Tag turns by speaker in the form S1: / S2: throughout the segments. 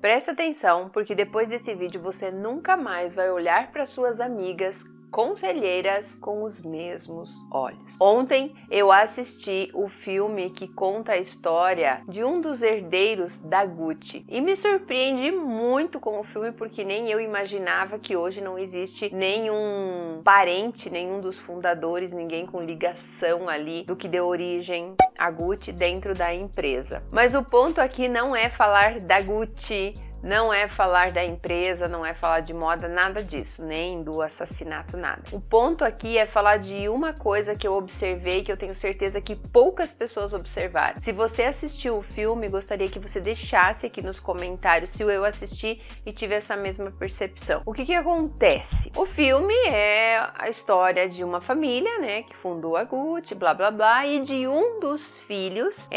S1: presta atenção, porque depois desse vídeo você nunca mais vai olhar para suas amigas conselheiras com os mesmos olhos. Ontem eu assisti o filme que conta a história de um dos herdeiros da Gucci e me surpreendi muito com o filme, porque nem eu imaginava que hoje não existe nenhum parente, nenhum dos fundadores, ninguém com ligação ali do que deu origem à Gucci dentro da empresa. Mas o ponto aqui não é falar da Gucci, não é falar da empresa, não é falar de moda, nada disso, nem do assassinato, nada. O ponto aqui é falar de uma coisa que eu observei, que eu tenho certeza que poucas pessoas observaram. Se você assistiu o filme, gostaria que você deixasse aqui nos comentários se eu assisti e tive essa mesma percepção. O que acontece? O filme é a história de uma família, né, que fundou a Gucci, blá blá blá, e de um dos filhos,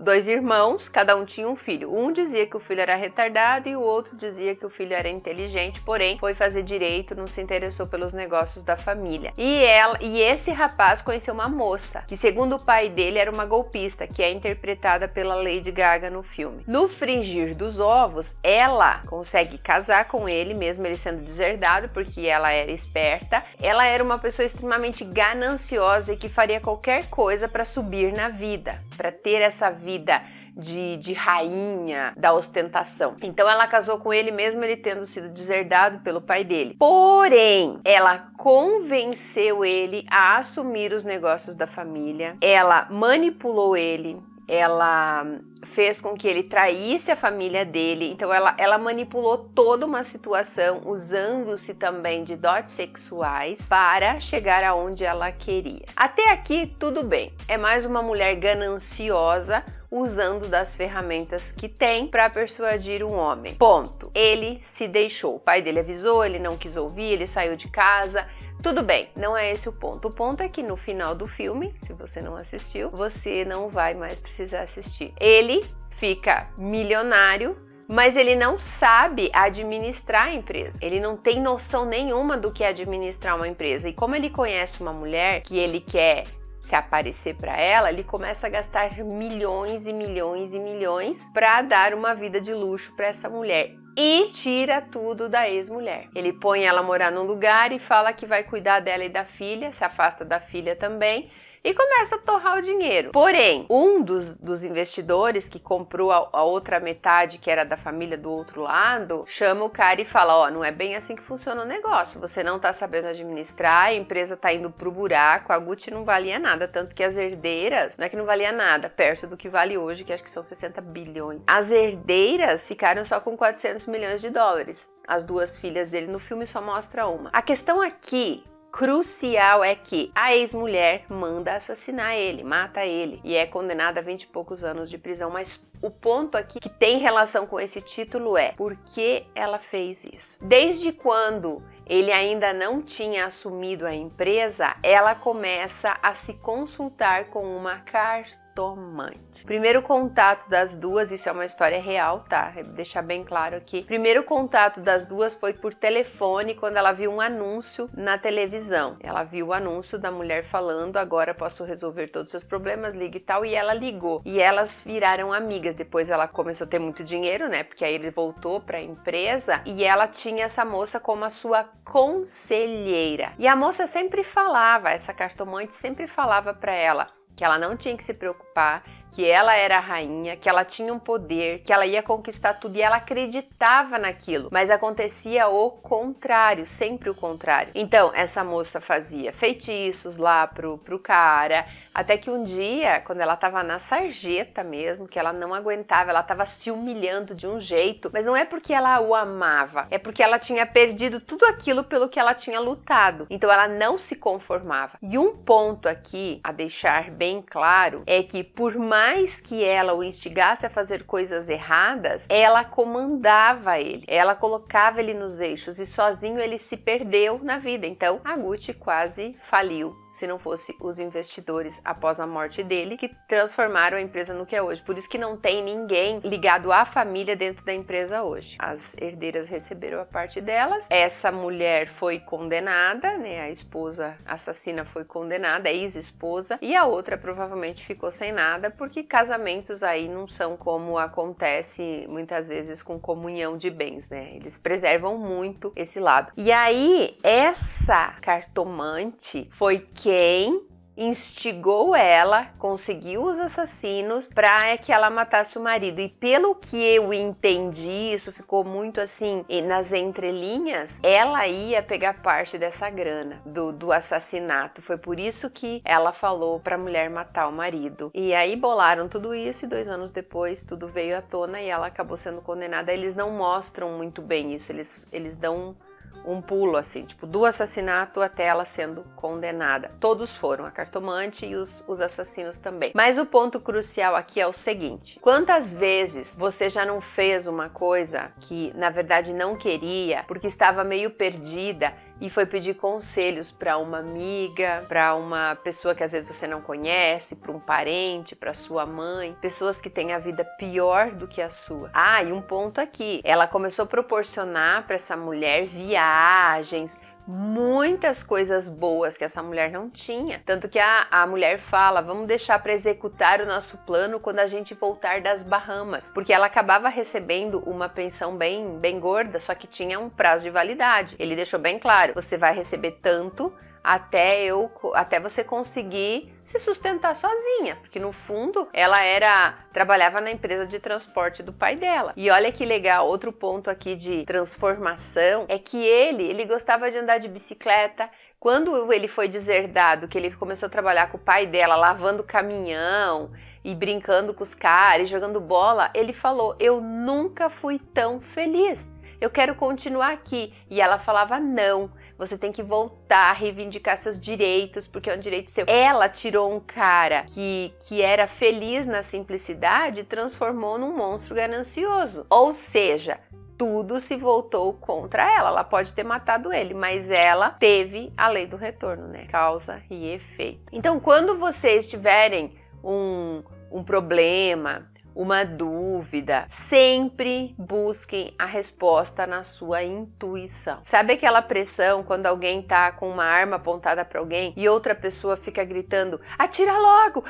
S1: dois irmãos, cada um tinha um filho. Um dizia que o filho era retardado e o outro dizia que o filho era inteligente, porém foi fazer direito, não se interessou pelos negócios da família. E esse rapaz conheceu uma moça, que segundo o pai dele era uma golpista, que é interpretada pela Lady Gaga no filme. No frigir dos ovos, ela consegue casar com ele, mesmo ele sendo deserdado, porque ela era esperta. Ela era uma pessoa extremamente gananciosa e que faria qualquer coisa para subir na vida, para ter essa vida de rainha da ostentação. Então ela casou com ele mesmo ele tendo sido deserdado pelo pai dele. Porém, ela convenceu ele a assumir os negócios da família, ela manipulou ele, ela fez com que ele traísse a família dele, então ela manipulou toda uma situação, usando-se também de dotes sexuais para chegar aonde ela queria. Até aqui tudo bem, é mais uma mulher gananciosa usando das ferramentas que tem para persuadir um homem. Ponto. Ele se deixou, o pai dele avisou, ele não quis ouvir, ele saiu de casa. Tudo bem, não é esse o ponto. O ponto é que no final do filme, se você não assistiu, você não vai mais precisar assistir. Ele fica milionário, mas ele não sabe administrar a empresa. Ele não tem noção nenhuma do que é administrar uma empresa. E como ele conhece uma mulher que ele quer se aparecer para ela, ele começa a gastar milhões e milhões e milhões para dar uma vida de luxo para essa mulher. E tira tudo da ex-mulher. Ele põe ela a morar num lugar e fala que vai cuidar dela e da filha, se afasta da filha também, e começa a torrar o dinheiro. Porém, um dos investidores que comprou a outra metade, que era da família do outro lado, chama o cara e fala, ó, não é bem assim que funciona o negócio, você não tá sabendo administrar, a empresa tá indo pro buraco, a Gucci não valia nada, tanto que as herdeiras, não é que não valia nada, perto do que vale hoje, que acho que são 60 bilhões. As herdeiras ficaram só com 400 milhões de dólares. As duas filhas dele no filme só mostra uma. A questão aqui crucial é que a ex-mulher manda assassinar ele, mata ele e é condenada a 20 e poucos anos de prisão, mas o ponto aqui que tem relação com esse título é por que ela fez isso. Desde quando ele ainda não tinha assumido a empresa, ela começa a se consultar com uma cartomante. Primeiro contato das duas, isso é uma história real, tá? Vou deixar bem claro aqui. Primeiro contato das duas foi por telefone, quando ela viu um anúncio na televisão. Ela viu o anúncio da mulher falando, agora posso resolver todos os seus problemas, ligue e tal, e ela ligou. E elas viraram amigas. Depois ela começou a ter muito dinheiro, né? Porque aí ele voltou para a empresa e ela tinha essa moça como a sua conselheira. E a moça sempre falava, essa cartomante sempre falava para ela que ela não tinha que se preocupar, que ela era a rainha, que ela tinha um poder, que ela ia conquistar tudo e ela acreditava naquilo, mas acontecia o contrário, sempre o contrário. Então, essa moça fazia feitiços lá pro cara, até que um dia, quando ela tava na sarjeta mesmo, que ela não aguentava, ela tava se humilhando de um jeito, mas não é porque ela o amava, é porque ela tinha perdido tudo aquilo pelo que ela tinha lutado, então ela não se conformava. E um ponto aqui a deixar bem claro é que por mais que ela o instigasse a fazer coisas erradas, ela comandava ele, ela colocava ele nos eixos e sozinho ele se perdeu na vida. Então a Gucci quase faliu se não fosse os investidores após a morte dele, que transformaram a empresa no que é hoje. Por isso que não tem ninguém ligado à família dentro da empresa hoje. As herdeiras receberam a parte delas. Essa mulher foi condenada, né? A esposa assassina foi condenada, a ex-esposa, e a outra provavelmente ficou sem nada, porque casamentos aí não são como acontece muitas vezes com comunhão de bens, né? Eles preservam muito esse lado. E aí, essa cartomante foi quem instigou ela, conseguiu os assassinos para que ela matasse o marido. E pelo que eu entendi, isso ficou muito assim nas entrelinhas, ela ia pegar parte dessa grana do assassinato. Foi por isso que ela falou para a mulher matar o marido. E aí bolaram tudo isso e 2 anos depois tudo veio à tona e ela acabou sendo condenada. Eles não mostram muito bem isso, eles dão um pulo assim, tipo, do assassinato até ela sendo condenada. Todos foram, a cartomante e os assassinos também. Mas o ponto crucial aqui é o seguinte: quantas vezes você já não fez uma coisa que na verdade não queria, porque estava meio perdida e foi pedir conselhos para uma amiga, para uma pessoa que às vezes você não conhece, para um parente, para sua mãe, pessoas que têm a vida pior do que a sua. Ah, e um ponto aqui, ela começou a proporcionar para essa mulher viagens, muitas coisas boas que essa mulher não tinha. Tanto que a mulher fala, vamos deixar para executar o nosso plano quando a gente voltar das Bahamas. Porque ela acabava recebendo uma pensão bem gorda, só que tinha um prazo de validade. Ele deixou bem claro, você vai receber tanto até você conseguir se sustentar sozinha, porque no fundo ela trabalhava na empresa de transporte do pai dela. E olha que legal, outro ponto aqui de transformação é que ele gostava de andar de bicicleta. Quando ele foi deserdado, que ele começou a trabalhar com o pai dela, lavando caminhão e brincando com os caras, jogando bola, ele falou, eu nunca fui tão feliz, eu quero continuar aqui. E ela falava, não, você tem que voltar a reivindicar seus direitos, porque é um direito seu. Ela tirou um cara que era feliz na simplicidade e transformou num monstro ganancioso. Ou seja, tudo se voltou contra ela. Ela pode ter matado ele, mas ela teve a lei do retorno, né? Causa e efeito. Então, quando vocês tiverem um problema, uma dúvida, sempre busquem a resposta na sua intuição. Sabe aquela pressão quando alguém tá com uma arma apontada para alguém e outra pessoa fica gritando, atira logo,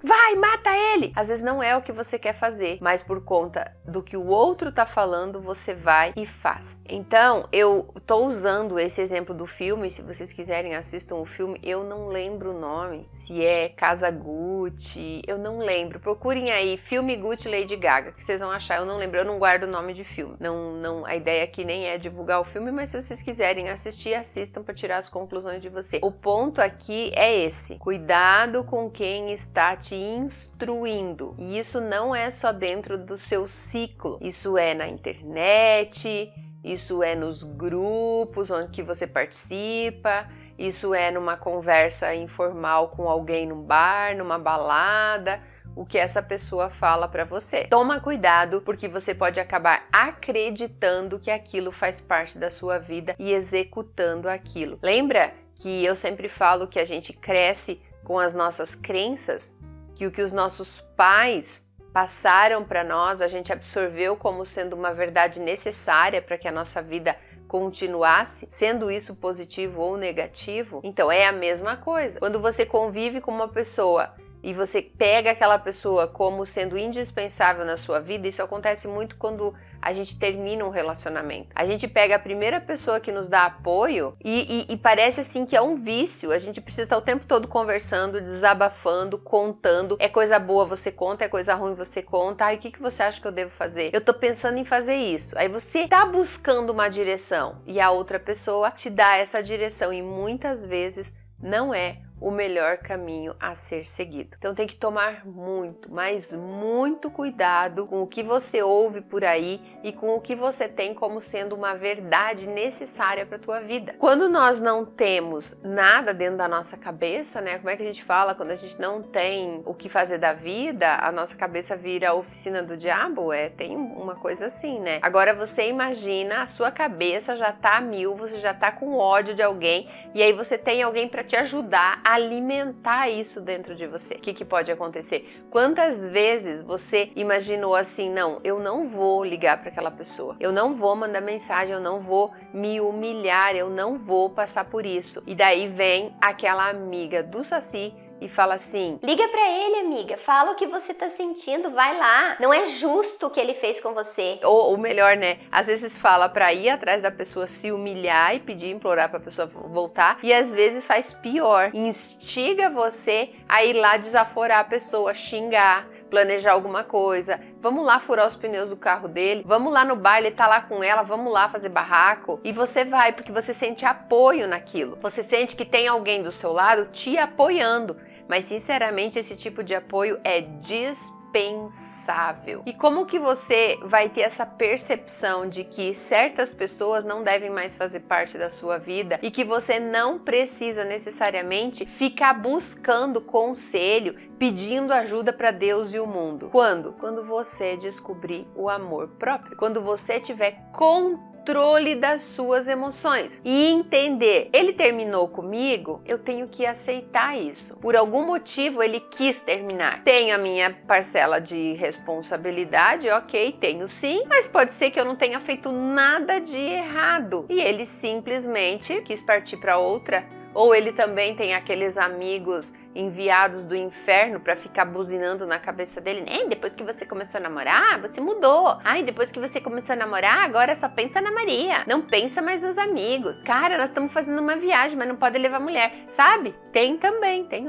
S1: vai, mata ele. Às vezes não é o que você quer fazer, mas por conta do que o outro tá falando, você vai e faz. Então, eu tô usando esse exemplo do filme, se vocês quiserem assistam o filme, eu não lembro o nome, se é Casa Gucci, eu não lembro, procurem aí filme Gucci Lady Gaga, que vocês vão achar, eu não lembro, eu não guardo o nome de filme. Não, a ideia aqui nem é divulgar o filme, mas se vocês quiserem assistir, assistam para tirar as conclusões de você. O ponto aqui é esse: cuidado com quem está te instruindo. E isso não é só dentro do seu ciclo, isso é na internet, isso é nos grupos onde que você participa, isso é numa conversa informal com alguém num bar, numa balada, o que essa pessoa fala para você. Toma cuidado, porque você pode acabar acreditando que aquilo faz parte da sua vida e executando aquilo. Lembra que eu sempre falo que a gente cresce com as nossas crenças, que o que os nossos pais passaram para nós, a gente absorveu como sendo uma verdade necessária para que a nossa vida continuasse, sendo isso positivo ou negativo? Então é a mesma coisa. Quando você convive com uma pessoa e você pega aquela pessoa como sendo indispensável na sua vida, isso acontece muito quando a gente termina um relacionamento. A gente pega a primeira pessoa que nos dá apoio e parece assim que é um vício. A gente precisa estar o tempo todo conversando, desabafando, contando. É coisa boa você conta, é coisa ruim você conta. Ai, o que você acha que eu devo fazer? Eu tô pensando em fazer isso. Aí você tá buscando uma direção e a outra pessoa te dá essa direção e muitas vezes não é o melhor caminho a ser seguido. Então tem que tomar muito, mas muito cuidado com o que você ouve por aí e com o que você tem como sendo uma verdade necessária para a tua vida. Quando nós não temos nada dentro da nossa cabeça, né? Como é que a gente fala? Quando a gente não tem o que fazer da vida, a nossa cabeça vira a oficina do diabo? Tem uma coisa assim, né? Agora você imagina, a sua cabeça já tá a mil, você já tá com ódio de alguém e aí você tem alguém para te ajudar alimentar isso dentro de você. O que pode acontecer? Quantas vezes você imaginou assim, não, eu não vou ligar para aquela pessoa, eu não vou mandar mensagem, eu não vou me humilhar, eu não vou passar por isso. E daí vem aquela amiga do Saci e fala assim:
S2: liga pra ele, amiga, fala o que você tá sentindo, vai lá, não é justo o que ele fez com você.
S1: Ou melhor, né, às vezes fala pra ir atrás da pessoa, se humilhar e pedir, implorar pra pessoa voltar, e às vezes faz pior, instiga você a ir lá desaforar a pessoa, xingar, planejar alguma coisa, vamos lá furar os pneus do carro dele, vamos lá no bar, ele tá lá com ela, vamos lá fazer barraco. E você vai, porque você sente apoio naquilo, você sente que tem alguém do seu lado te apoiando. Mas sinceramente esse tipo de apoio é dispensável. E como que você vai ter essa percepção de que certas pessoas não devem mais fazer parte da sua vida e que você não precisa necessariamente ficar buscando conselho, pedindo ajuda para Deus e o mundo? Quando? Quando você descobrir o amor próprio. Quando você tiver controle das suas emoções e entender, ele terminou comigo, eu tenho que aceitar isso. Por algum motivo ele quis terminar. Tenho a minha parcela de responsabilidade, ok, tenho sim, mas pode ser que eu não tenha feito nada de errado e ele simplesmente quis partir para outra. Ou ele também tem aqueles amigos enviados do inferno para ficar buzinando na cabeça dele. Depois que você começou a namorar, você mudou. Ai, depois que você começou a namorar, agora só pensa na Maria. Não pensa mais nos amigos. Cara, nós estamos fazendo uma viagem, mas não pode levar mulher. Sabe? Tem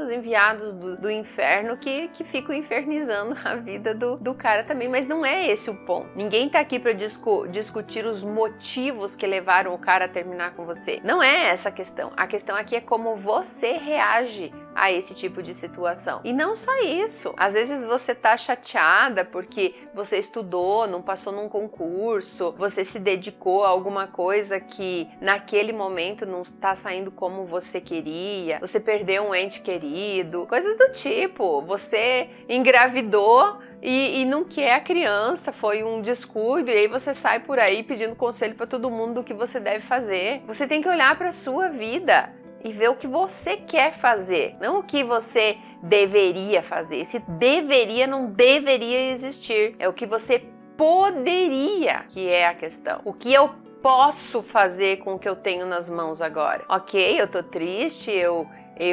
S1: os enviados do inferno que ficam infernizando a vida do cara também. Mas não é esse o ponto. Ninguém tá aqui para discutir os motivos que levaram o cara a terminar com você. Não é essa a questão. A questão aqui é como você reage a esse tipo de situação. E não só isso. Às vezes você tá chateada porque você estudou, não passou num concurso, você se dedicou a alguma coisa que naquele momento não tá saindo como você queria, você perdeu um ente querido, coisas do tipo. Você engravidou e não quer a criança, foi um descuido, e aí você sai por aí pedindo conselho para todo mundo do que você deve fazer. Você tem que olhar para a sua vida e ver o que você quer fazer, não o que você deveria fazer. Esse deveria não deveria existir, é o que você poderia, que é a questão. O que eu posso fazer com o que eu tenho nas mãos agora? Ok, eu tô triste, eu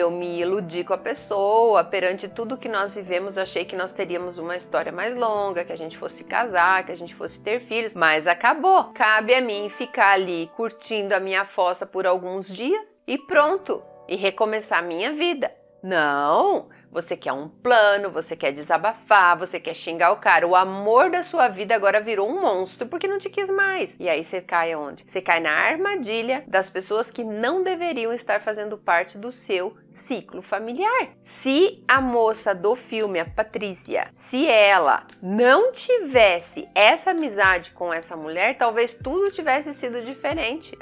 S1: me iludi com a pessoa, perante tudo que nós vivemos, achei que nós teríamos uma história mais longa, que a gente fosse casar, que a gente fosse ter filhos, mas acabou. Cabe a mim ficar ali curtindo a minha fossa por alguns dias e pronto, e recomeçar a minha vida. Não! Você quer um plano, você quer desabafar, você quer xingar o cara. O amor da sua vida agora virou um monstro porque não te quis mais. E aí você cai aonde? Você cai na armadilha das pessoas que não deveriam estar fazendo parte do seu ciclo familiar. Se a moça do filme, a Patrícia, se ela não tivesse essa amizade com essa mulher, talvez tudo tivesse sido diferente.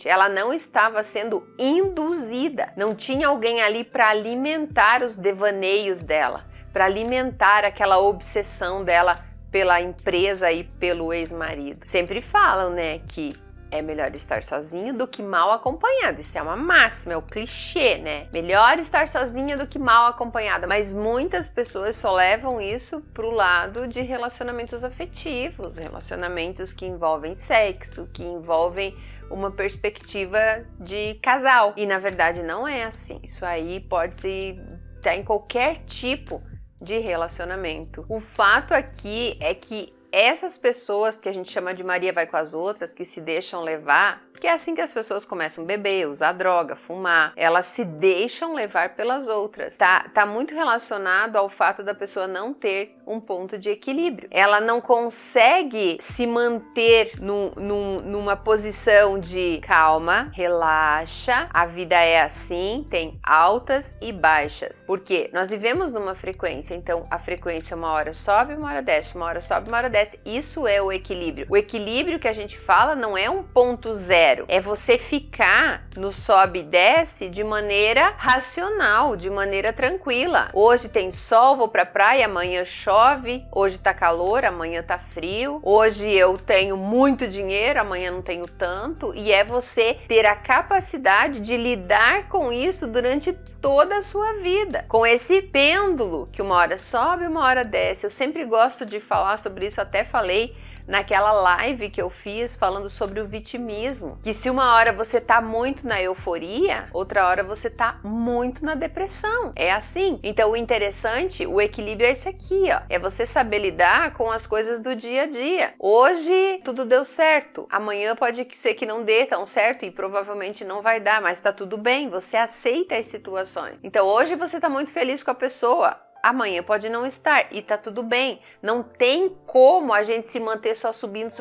S1: Ela não estava sendo induzida. Não tinha alguém ali para alimentar os devaneios dela, para alimentar aquela obsessão dela pela empresa e pelo ex-marido. Sempre falam, né, que é melhor estar sozinho do que mal acompanhado. Isso é uma máxima, é o clichê, né? Melhor estar sozinha do que mal acompanhada. Mas muitas pessoas só levam isso pro lado de relacionamentos afetivos, relacionamentos que envolvem sexo, que envolvem uma perspectiva de casal. E na verdade não é assim. Isso aí pode estar em qualquer tipo de relacionamento. O fato aqui é que essas pessoas que a gente chama de Maria vai com as outras, que se deixam levar, porque é assim que as pessoas começam a beber, usar droga, fumar, elas se deixam levar pelas outras. Tá muito relacionado ao fato da pessoa não ter um ponto de equilíbrio. Ela não consegue se manter numa posição de calma, relaxa, a vida é assim, tem altas e baixas. Porque nós vivemos numa frequência, então a frequência uma hora sobe, uma hora desce, uma hora sobe, uma hora desce. desce. Isso é o equilíbrio. O equilíbrio que a gente fala não é um ponto zero, é você ficar no sobe e desce de maneira racional, de maneira tranquila. Hoje tem sol, vou pra praia, amanhã chove, hoje tá calor, amanhã tá frio, hoje eu tenho muito dinheiro, amanhã não tenho tanto, e é você ter a capacidade de lidar com isso durante toda a sua vida, com esse pêndulo que uma hora sobe, uma hora desce. Eu sempre gosto de falar sobre isso, até falei naquela live que eu fiz falando sobre o vitimismo, que se uma hora você tá muito na euforia, outra hora você tá muito na depressão. É assim. Então o interessante, o equilíbrio é isso aqui, ó. É você saber lidar com as coisas do dia a dia. Hoje tudo deu certo, amanhã pode ser que não dê tão certo e provavelmente não vai dar, mas tá tudo bem, você aceita as situações. Então hoje você tá muito feliz com a pessoa, amanhã pode não estar e tá tudo bem. Não tem como a gente se manter só subindo.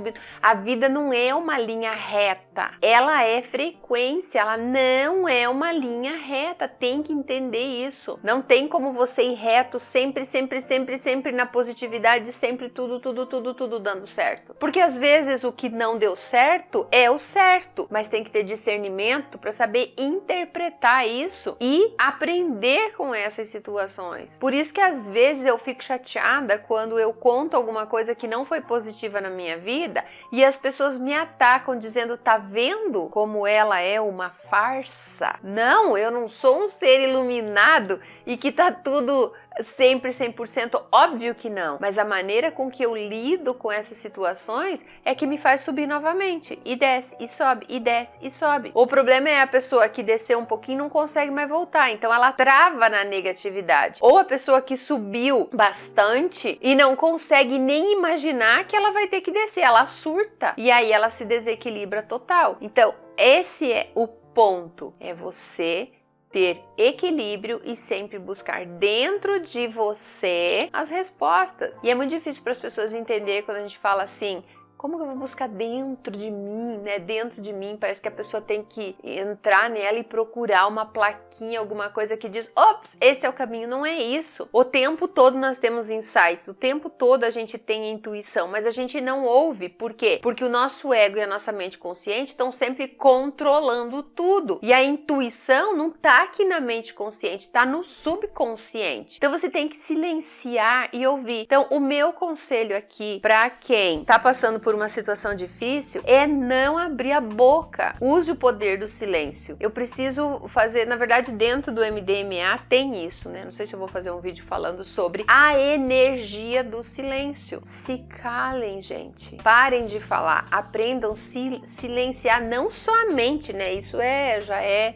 S1: A vida não é uma linha reta. Ela é frequência, ela não é uma linha reta. Tem que entender isso. Não tem como você ir reto sempre na positividade, sempre tudo dando certo. Porque às vezes o que não deu certo é o certo, mas tem que ter discernimento para saber interpretar isso e aprender com essas situações. Por isso que às vezes eu fico chateada quando eu conto alguma coisa que não foi positiva na minha vida e as pessoas me atacam dizendo, tá vendo como ela é uma farsa? Não, eu não sou um ser iluminado e que tá tudo sempre 100%, óbvio que não, mas a maneira com que eu lido com essas situações é que me faz subir novamente, e desce, e sobe, e desce, e sobe. O problema é a pessoa que desceu um pouquinho e não consegue mais voltar, então ela trava na negatividade, ou a pessoa que subiu bastante e não consegue nem imaginar que ela vai ter que descer, ela surta, e aí ela se desequilibra total. Então, esse é o ponto, é você ter equilíbrio e sempre buscar dentro de você as respostas. E é muito difícil para as pessoas entenderem quando a gente fala assim, como que eu vou buscar dentro de mim, né? Dentro de mim, parece que a pessoa tem que entrar nela e procurar uma plaquinha, alguma coisa que diz, ops, esse é o caminho. Não é isso. O tempo todo nós temos insights, o tempo todo a gente tem intuição, mas a gente não ouve. Por quê? Porque o nosso ego e a nossa mente consciente estão sempre controlando tudo. E a intuição não tá aqui na mente consciente, tá no subconsciente. Então você tem que silenciar e ouvir. Então o meu conselho aqui para quem tá passando por uma situação difícil é não abrir a boca. Use o poder do silêncio. Eu preciso fazer, na verdade, dentro do MDMA tem isso, né? Não sei se eu vou fazer um vídeo falando sobre a energia do silêncio. Se calem, gente. Parem de falar. Aprendam a silenciar não só a mente, né? Isso já é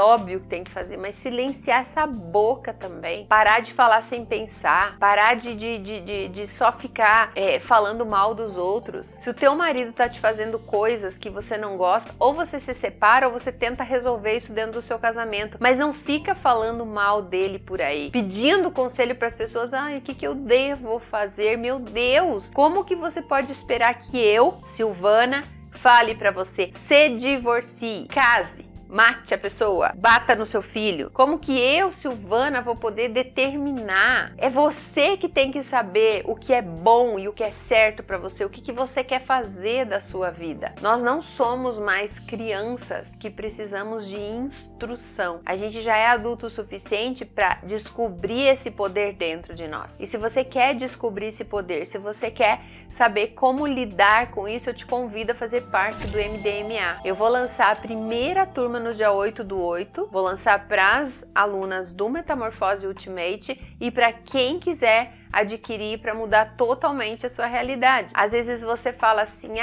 S1: óbvio que tem que fazer, mas silenciar essa boca também. Parar de falar sem pensar. Parar de só ficar falando mal dos outros. Se o teu marido tá te fazendo coisas que você não gosta, ou você se separa ou você tenta resolver isso dentro do seu casamento. Mas não fica falando mal dele por aí. Pedindo conselho para as pessoas. O que eu devo fazer? Meu Deus! Como que você pode esperar que eu, Silvana, fale para você? Se divorcie, case. Mate a pessoa, bata no seu filho. Como que eu, Silvana, vou poder determinar? É você que tem que saber o que é bom e o que é certo para você, o que você quer fazer da sua vida. Nós não somos mais crianças que precisamos de instrução. A gente já é adulto o suficiente para descobrir esse poder dentro de nós. E se você quer descobrir esse poder, se você quer saber como lidar com isso, eu te convido a fazer parte do MDMA. Eu vou lançar a primeira turma no dia 8/8, vou lançar para as alunas do Metamorfose Ultimate e para quem quiser adquirir para mudar totalmente a sua realidade. Às vezes você fala assim,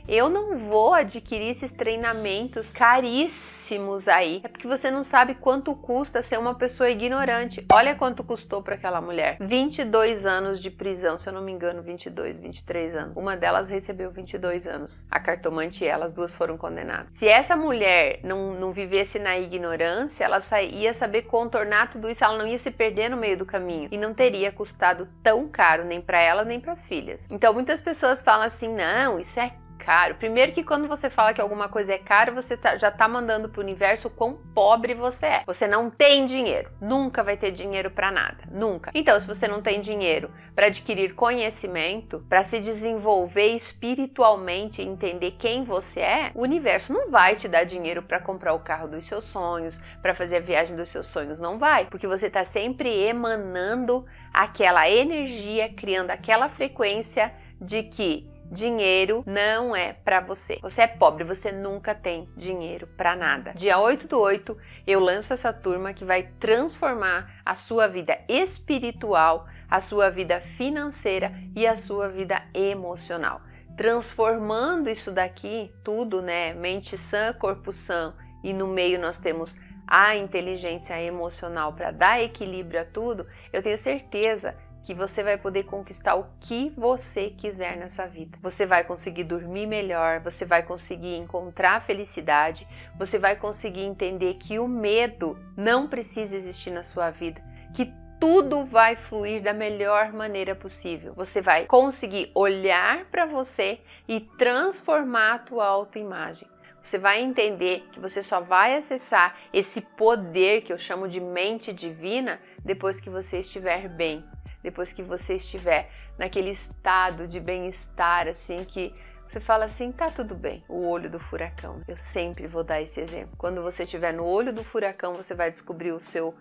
S1: eu não vou adquirir esses treinamentos caríssimos aí. É porque você não sabe quanto custa ser uma pessoa ignorante. Olha quanto custou para aquela mulher. 22 anos de prisão, se eu não me engano, 22, 23 anos. Uma delas recebeu 22 anos. A cartomante e ela, as duas foram condenadas. Se essa mulher não vivesse na ignorância, ela ia saber contornar tudo isso, ela não ia se perder no meio do caminho. E não teria custado tão caro nem para ela, nem para as filhas. Então muitas pessoas falam assim, não, isso é caro. Primeiro que quando você fala que alguma coisa é caro, você já tá mandando pro universo o quão pobre você é. Você não tem dinheiro. Nunca vai ter dinheiro para nada. Nunca. Então, se você não tem dinheiro para adquirir conhecimento, para se desenvolver espiritualmente e entender quem você é, o universo não vai te dar dinheiro para comprar o carro dos seus sonhos, para fazer a viagem dos seus sonhos. Não vai. Porque você tá sempre emanando aquela energia, criando aquela frequência de que dinheiro não é para você. Você é pobre, você nunca tem dinheiro para nada. Dia 8/8, eu lanço essa turma que vai transformar a sua vida espiritual, a sua vida financeira e a sua vida emocional. Transformando isso daqui tudo, né? Mente sã, corpo sã, e no meio nós temos a inteligência emocional para dar equilíbrio a tudo. Eu tenho certeza que você vai poder conquistar o que você quiser nessa vida. Você vai conseguir dormir melhor, você vai conseguir encontrar felicidade, você vai conseguir entender que o medo não precisa existir na sua vida, que tudo vai fluir da melhor maneira possível. Você vai conseguir olhar para você e transformar a tua autoimagem. Você vai entender que você só vai acessar esse poder que eu chamo de mente divina depois que você estiver bem. Depois que você estiver naquele estado de bem-estar, assim, que você fala assim, tá tudo bem, o olho do furacão. Eu sempre vou dar esse exemplo. Quando você estiver no olho do furacão, você vai descobrir o seu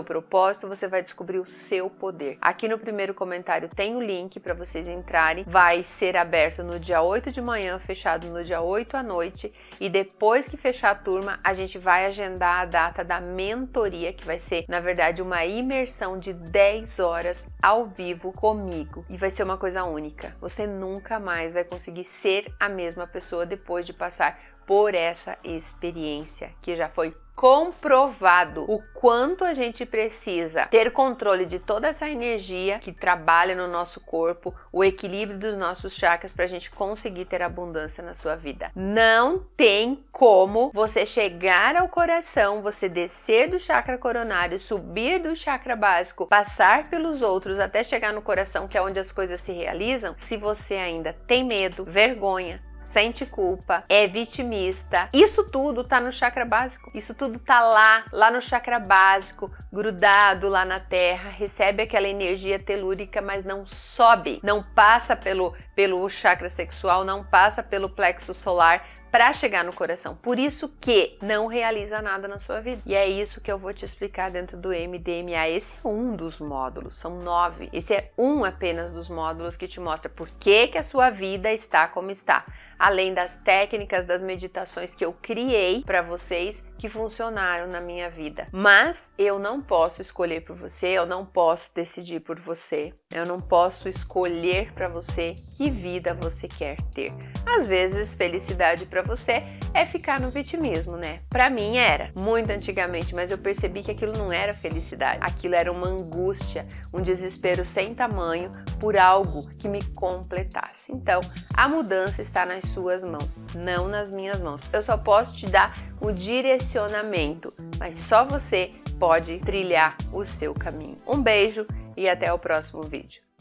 S1: propósito, você vai descobrir o seu poder. Aqui no primeiro comentário tem o link para vocês entrarem. Vai ser aberto no dia 8 de manhã, fechado no dia 8 à noite. E depois que fechar a turma, a gente vai agendar a data da mentoria, que vai ser, na verdade, uma imersão de 10 horas ao vivo comigo. E vai ser uma coisa única. Você nunca mais vai conseguir ser a mesma pessoa depois de passar por essa experiência, que já foi comprovado o quanto a gente precisa ter controle de toda essa energia que trabalha no nosso corpo, o equilíbrio dos nossos chakras para a gente conseguir ter abundância na sua vida. Não tem como você chegar ao coração, você descer do chakra coronário, subir do chakra básico, passar pelos outros até chegar no coração, que é onde as coisas se realizam, se você ainda tem medo, vergonha, sente culpa, é vitimista. Isso tudo tá no chakra básico. Isso tudo tá lá no chakra básico, grudado lá na terra, recebe aquela energia telúrica, mas não sobe, não passa pelo chakra sexual, não passa pelo plexo solar para chegar no coração. Por isso que não realiza nada na sua vida. E é isso que eu vou te explicar dentro do MDMA. Esse é um dos módulos, são 9. Esse é um apenas dos módulos que te mostra por que a sua vida está como está. Além das técnicas, das meditações que eu criei para vocês, que funcionaram na minha vida. Mas eu não posso escolher por você, eu não posso decidir por você, eu não posso escolher para você que vida você quer ter. Às vezes, felicidade para você é ficar no vitimismo, né? Para mim era, muito antigamente, mas eu percebi que aquilo não era felicidade. Aquilo era uma angústia, um desespero sem tamanho por algo que me completasse. Então, a mudança está nas suas mãos, não nas minhas mãos. Eu só posso te dar o direcionamento, mas só você pode trilhar o seu caminho. Um beijo e até o próximo vídeo.